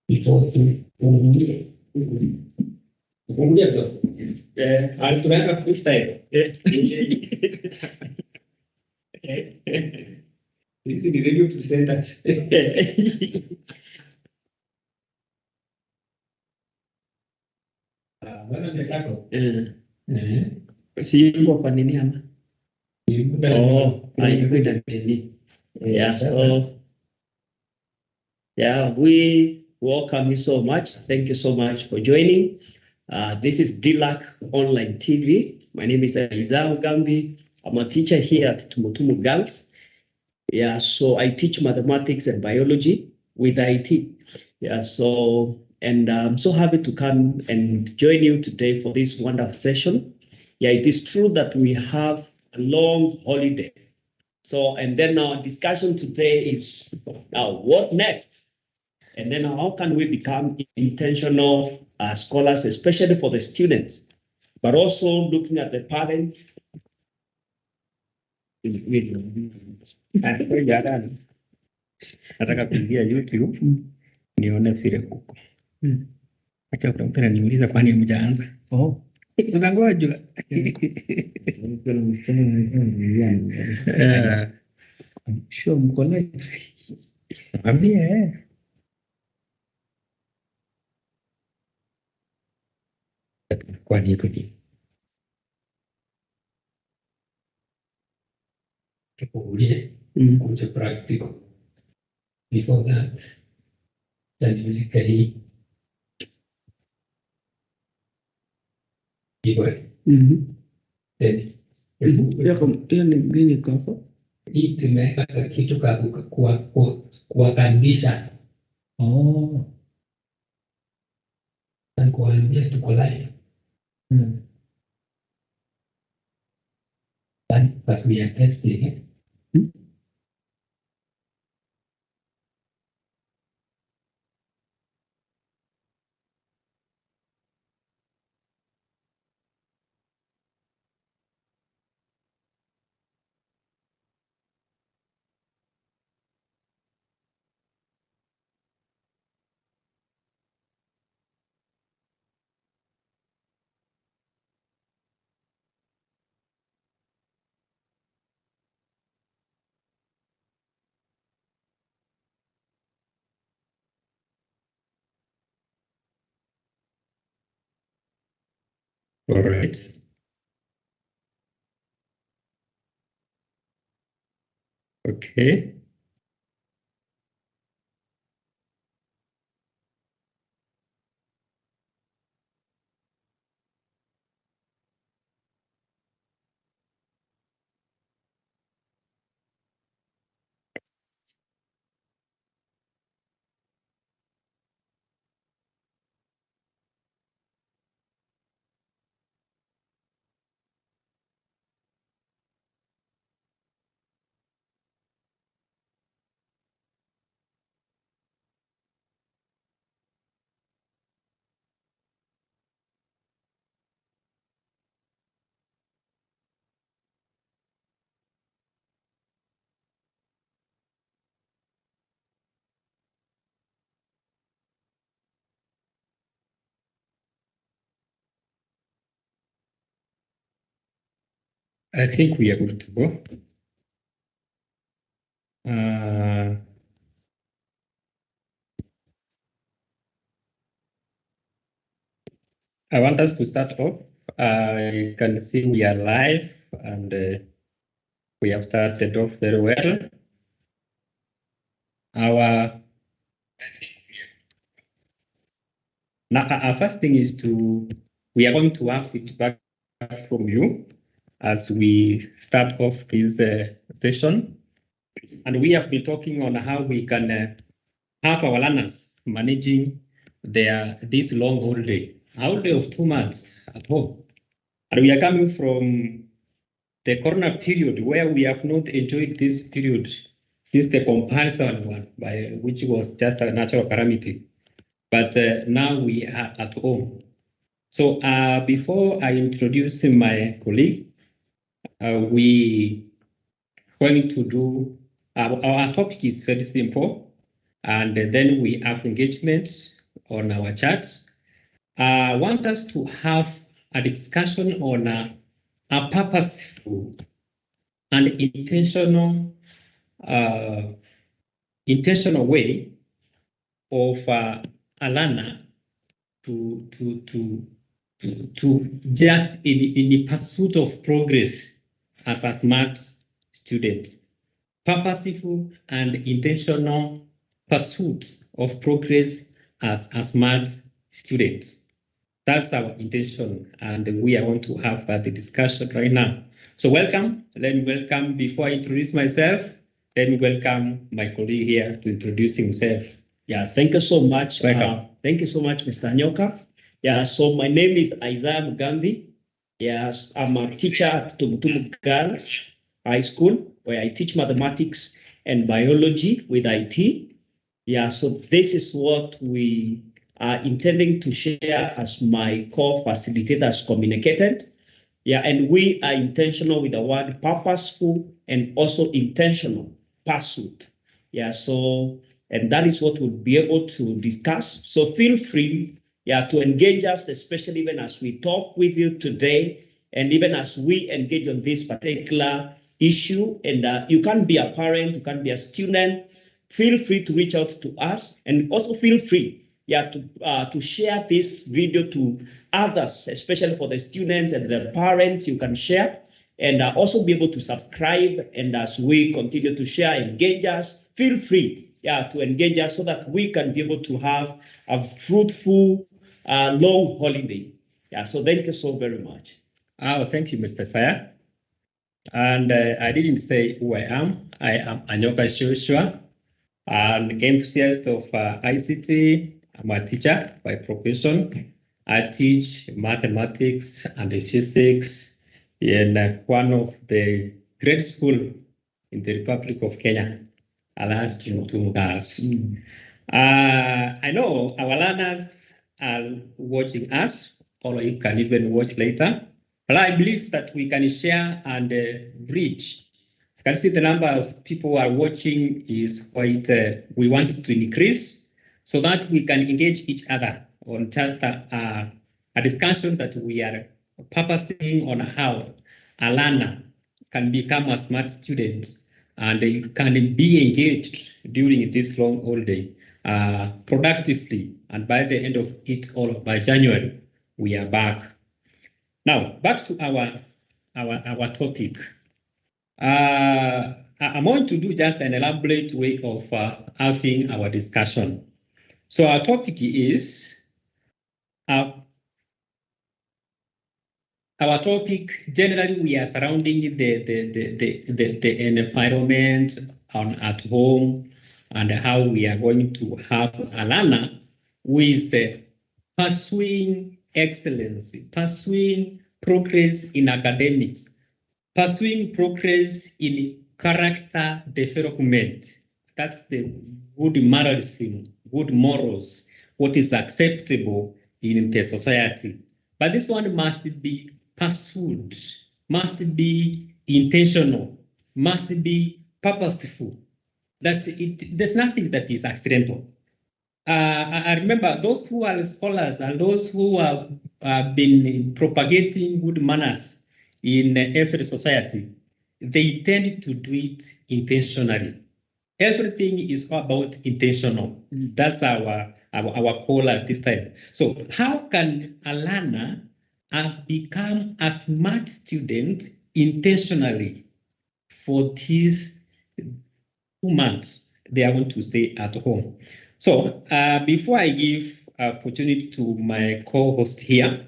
before I'll try to style. This is the radio presenter. Simbo kwa nini ama? Ilikuwa nini? Yeah, so yeah, we welcome you so much. Thank you so much for joining. This is Dilac Online TV. My name is Eliza Gambi. I'm a teacher here at Tumutumu Girls. Yeah, so I teach mathematics and biology with IT. Yeah, so, and I'm so happy to come and join you today for this wonderful session. Yeah, it is true that we have a long holiday. So, and then our discussion today is now what next? And then how can we become intentional scholars, especially for the students, but also looking at the parents. Nataka kuingia YouTube nione vile kuko. Acha utampenda niuliza kwani mjaanza. Tunangoja. Sio mko live. Ambie kwani iko hivi. Kuja practical. Before that, then hii hii tumeweka kitu kuwakaribisha na kuwaambia tuko live. But we are testing. All right. Okay. I think we are good to go. I want us to start off. You can see we are live and we have started off very well. Our first thing is we are going to have feedback from you as we start off this session. And we have been talking on how we can have our learners managing this long holiday of 2 months at home. And we are coming from the corona period where we have not enjoyed this period since the compulsory one, which was just a natural calamity. But now we are at home. So before I introduce my colleague, we going to do, our topic is very simple. and then we have engagement on our chats. I want us to have a discussion on a purposeful and intentional way of a learner to just in the pursuit of progress as a smart student. Purposeful and intentional pursuit of progress as a smart student. That's our intention, and we are going to have that discussion right now. So welcome. Let me welcome, before I introduce myself, let me welcome my colleague here to introduce himself. Yeah, thank you so much. Welcome. Thank you so much, Mr. Nyoka. Yeah, so my name is Isaiah Mugambi. Yes, I'm a teacher at Tumutumu Girls High School, where I teach mathematics and biology with IT. Yeah, so this is what we are intending to share as my core facilitators communicated. Yeah, and we are intentional with the word purposeful and also intentional pursuit. Yeah, so, and that is what we'll be able to discuss. So feel free, yeah, to engage us, especially even as we talk with you today, and even as we engage on this particular issue. And you can be a parent, you can be a student. Feel free to reach out to us, and also feel free, yeah, to share this video to others, especially for the students and the parents. You can share and also be able to subscribe. And as we continue to share, engage us, feel free, yeah, to engage us so that we can be able to have a fruitful, long holiday. Yeah, so thank you so very much. Oh, thank you, Mr. Saya. And I didn't say who I am. I am Anyoka Joshua. I'm an enthusiast of ICT. I'm a teacher by profession. I teach mathematics and physics in one of the great schools in the Republic of Kenya, Alas Tumutumu Girls. I know our learners are watching us, or you can even watch later. But I believe that we can share and reach. You can see the number of people who are watching is quite, we want it to increase so that we can engage each other on just a discussion that we are purposing on how a learner can become a smart student and can be engaged during this long holiday productively. And by the end of it all, by January, we are back. Now, back to our topic. I'm going to do just an elaborate way of having our discussion. So our topic is, our topic, generally we are surrounding the environment at home and how we are going to have a learner who is pursuing excellence, pursuing progress in academics, pursuing progress in character development. That's the good mannerism, good morals, what is acceptable in the society. But this one must be pursued, must be intentional, must be purposeful. That there's nothing that is accidental. I remember those who are scholars and those who have been propagating good manners in every society, they tend to do it intentionally. Everything is about intentional. That's our call at this time. So how can a learner become a smart student intentionally for these 2 months they are going to stay at home? So before I give opportunity to my co-host here,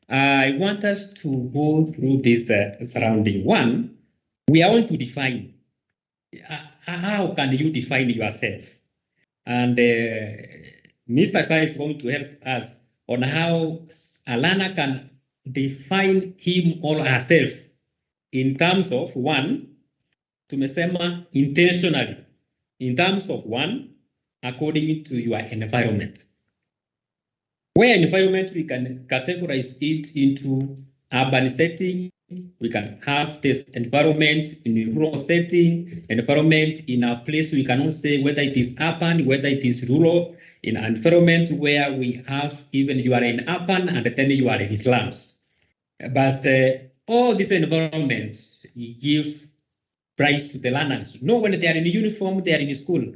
I want us to go through this surrounding. One, we are going to define how can you define yourself? And Mr. Sai is going to help us on how a learner can define him or herself in terms of one, tumesema intentionally, in terms of one, according to your environment. Where environment, we can categorize it into urban setting, We can have this environment in a rural setting, environment in a place we cannot say whether it is urban, whether it is rural, in an environment where we have even you are in urban and then you are in slums. But all these environments give prize to the learners. No, when they are in uniform, they are in school.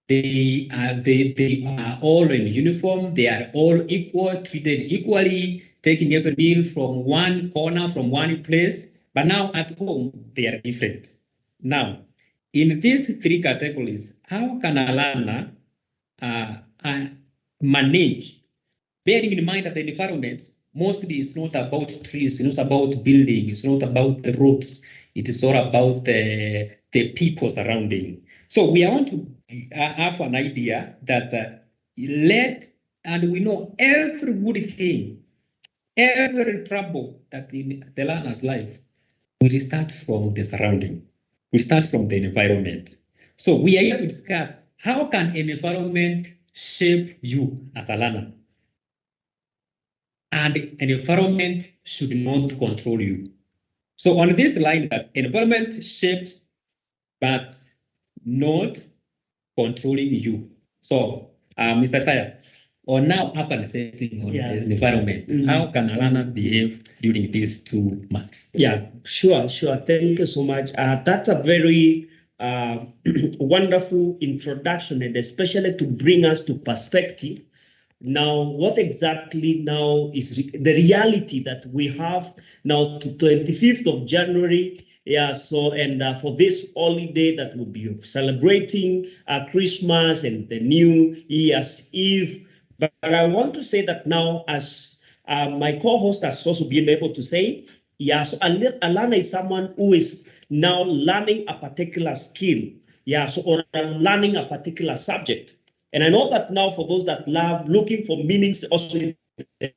They are all in uniform. They are all equal, treated equally, taking every meal from one corner, from one place. But now at home, they are different. Now, in these three categories, how can a learner manage, bearing in mind that the environment mostly is not about trees, it's not about building, it's not about the roads, it is all about the people surrounding. So we want to have an idea that and we know every good thing, every trouble that in the learner's life will start from the surrounding, we start from the environment. So we are here to discuss how can an environment shape you as a learner? And an environment should not control you. So on this line, that environment shapes but not controlling you. So, Mr. Saya, on now urban setting on the environment, how can a learner behave during these 2 months? Yeah, sure. Thank you so much. That's a very wonderful introduction, and especially to bring us to perspective. Now, what exactly now is the reality that we have now to 25th of January? Yeah, so, and for this holiday that will be celebrating Christmas and the New Year's Eve. But I want to say that now, as my co-host has also been able to say, yeah, so a learner is someone who is now learning a particular skill, yeah, so or learning a particular subject. And I know that now for those that love looking for meanings also in the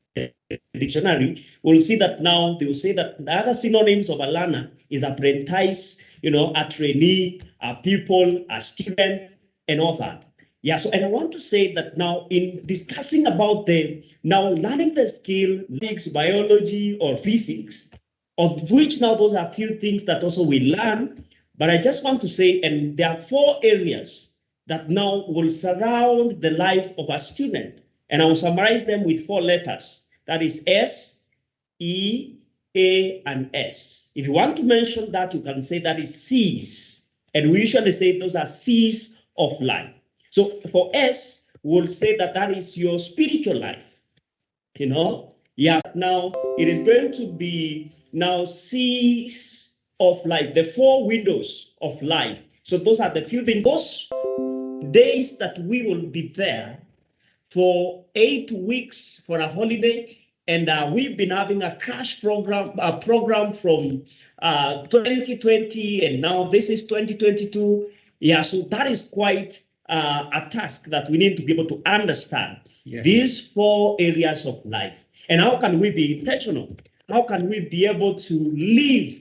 dictionary, we'll see that now they will say that the other synonyms of a learner is apprentice, a trainee, a pupil, a student, and all that. Yeah, so and I want to say that now in discussing about now learning the skill, biology or physics, of which now those are a few things that also we learn, but I just want to say, and there are 4 areas that now will surround the life of a student. And I will summarize them with 4 letters. That is S, E, A, and S. If you want to mention that, you can say that is C's. And we usually say those are C's of life. So for S, we'll say that is your spiritual life. Yeah, now it is going to be now C's of life, the 4 windows of life. So those are the few things. Those days that we will be there for 8 weeks for a holiday, and we've been having a crash program from 2020, and now this is 2022. Yeah, so that is quite a task that we need to be able to understand. These 4 areas of life, and how can we be intentional? How can we be able to live,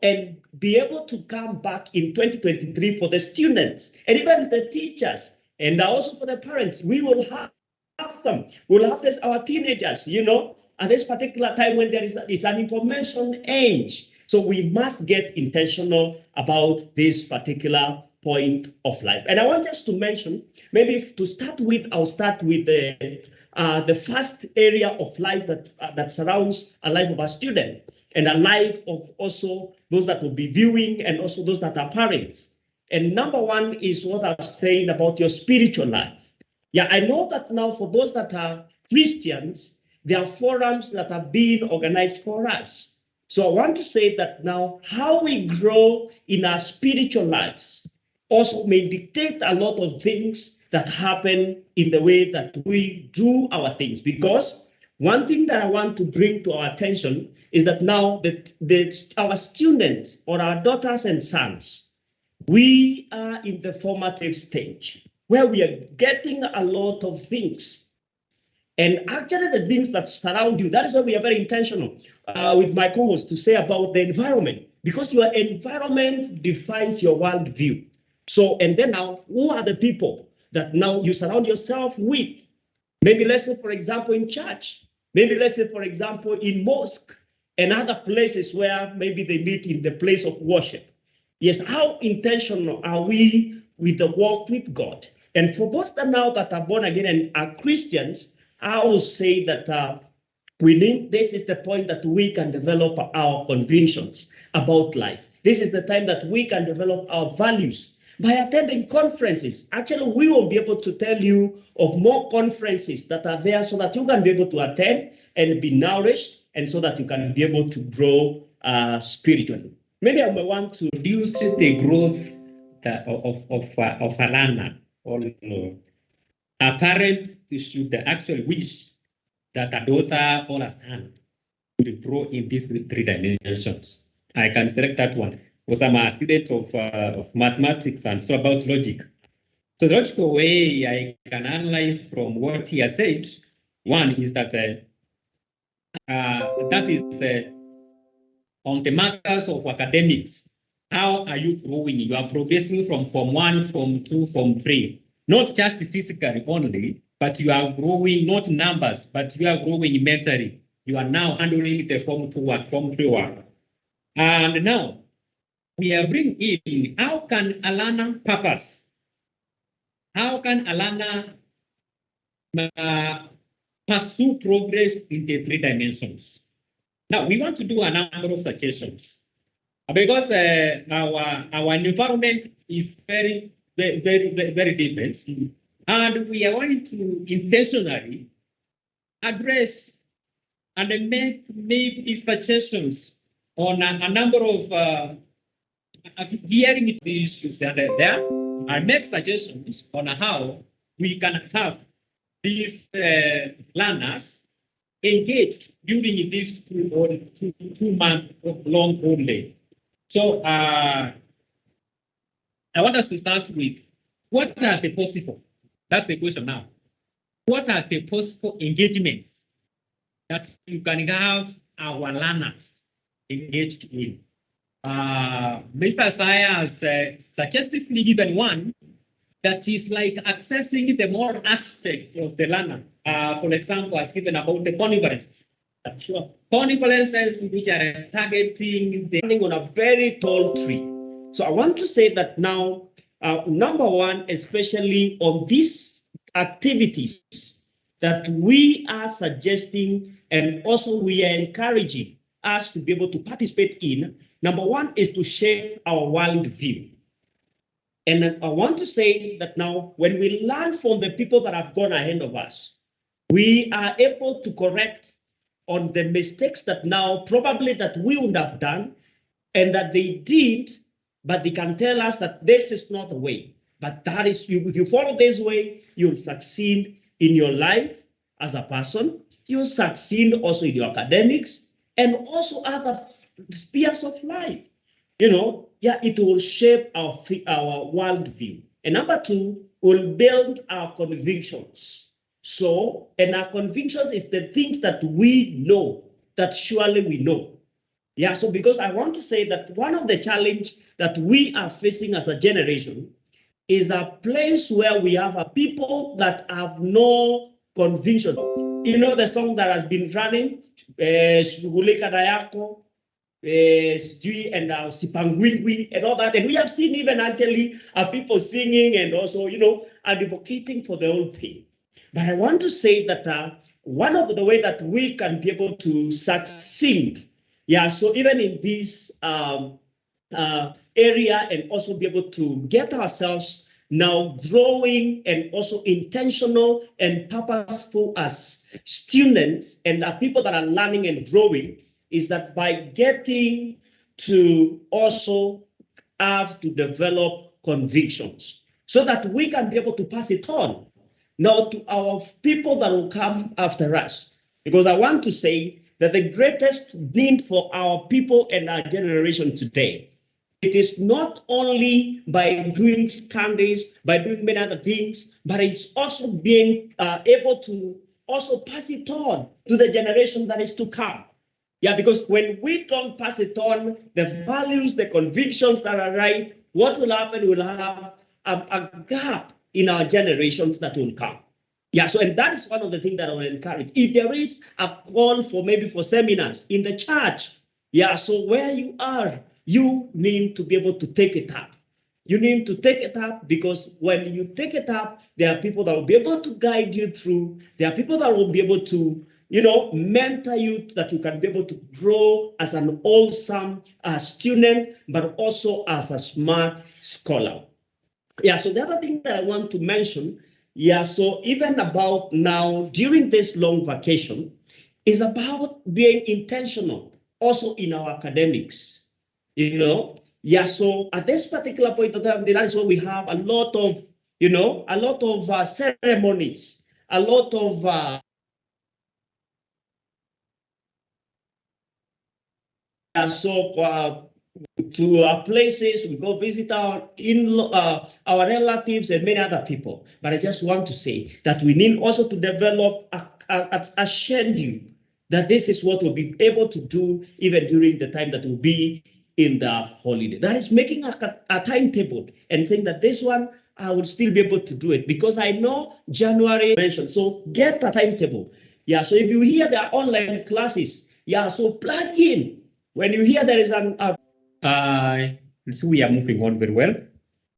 and be able to come back in 2023 for the students and even the teachers, and also for the parents? We will have them. We'll have our teenagers, at this particular time when there is an information age. So we must get intentional about this particular point of life. And I want us to mention, maybe to start with, I'll start with the first area of life that surrounds a life of a student, and a life of also those that will be viewing, and also those that are parents. And number 1 is what I'm saying about your spiritual life. Yeah, I know that now for those that are Christians, there are forums that are being organized for us. So I want to say that now how we grow in our spiritual lives also may dictate a lot of things that happen in the way that we do our things. Because one thing that I want to bring to our attention is that now our students or our daughters and sons, we are in the formative stage where we are getting a lot of things. And actually the things that surround you, that is why we are very intentional with my co-host to say about the environment, because your environment defines your worldview. So, and then now, who are the people that now you surround yourself with? Maybe let's say, for example, in church. Maybe let's say, for example, in mosque. and other places where maybe they meet in the place of worship. Yes, how intentional are we with the walk with God? And for those that now that are born again and are Christians, I will say that we need, this is the point that we can develop our convictions about life. This is the time that we can develop our values. By attending conferences, actually, we will be able to tell you of more conferences that are there so that you can be able to attend and be nourished, and so that you can be able to grow spiritually. Maybe I may want to reduce the growth of a learner. Or a parent should actually wish that a daughter or a son will grow in these 3 dimensions. I can select that one because I'm a student of mathematics and so about logic. So the logical way I can analyze from what he has said, one is that that is on the matters of academics. How are you growing? You are progressing from Form 1, Form 2, Form 3. Not just physically only, but you are growing, not numbers, but you are growing mentally. You are now handling the Form 2 work, Form 3 work. And now, we are bringing in, how can a learner purpose? How can a learner pursue progress in the 3 dimensions? Now, we want to do a number of suggestions. Because our environment is very different, and we are going to intentionally address and make maybe suggestions on a number of gearing the issues, and there I make suggestions on how we can have these learners engaged during this 2 month long holiday. So I want us to start with, what are the possible? That's the question now. What are the possible engagements that you can have our learners engaged in? Mr. Saya has suggestively given one that is like accessing the moral aspect of the learner. For example, has given about the conferences. Sure. Conferences which are targeting the on a very tall tree. So I want to say that now, number one, especially on these activities that we are suggesting and also we are encouraging us to be able to participate in, number one is to shape our worldview. And I want to say that now, when we learn from the people that have gone ahead of us, we are able to correct on the mistakes that now probably that we would have done and that they did, but they can tell us that this is not the way. But that is, if you follow this way, you'll succeed in your life as a person. You'll succeed also in your academics and also other spheres of life. You know, yeah, it will shape our worldview. And number two, will build our convictions. So, and our convictions is the things that we know, that surely we know. Yeah, so because I want to say that one of the challenge that we are facing as a generation is a place where we have a people that have no conviction. You know the song that has been running, Shughulika Dayako, and Sipangwingwi and all that. And we have seen even actually people singing and also, you know, advocating for the whole thing. But I want to say that one of the way that we can be able to succeed, yeah, so even in this area and also be able to get ourselves now growing and also intentional and purposeful as students and people that are learning and growing, is that by getting to also have to develop convictions so that we can be able to pass it on now to our people that will come after us. Because I want to say that the greatest need for our people and our generation today, it is not only by doing studies, by doing many other things, but it's also being able to also pass it on to the generation that is to come. Yeah, because when we don't pass it on, the values, the convictions that are right, what will happen? We'll have a gap in our generations that will come. Yeah, so and that is one of the things that I will encourage. If there is a call for maybe for seminars in the church, yeah, so where you are, you need to be able to take it up. You need to take it up, because when you take it up, there are people that will be able to guide you through. There are people that will be able to, mentor you, that you can be able to grow as an awesome student, but also as a smart scholar. Yeah, so the other thing that I want to mention, yeah, so even about now during this long vacation, is about being intentional also in our academics. Yeah, so at this particular point of time, that is where we have a lot of, ceremonies, a lot of to our places, we go visit our our relatives and many other people. But I just want to say that we need also to develop a schedule, that this is what we'll be able to do even during the time that we'll be in the holiday. That is making a timetable and saying that this one I will still be able to do it, because I know January mentioned. So get a timetable. Yeah, so if you hear there are online classes, yeah, so plug in. When you hear there is so we are moving on very well.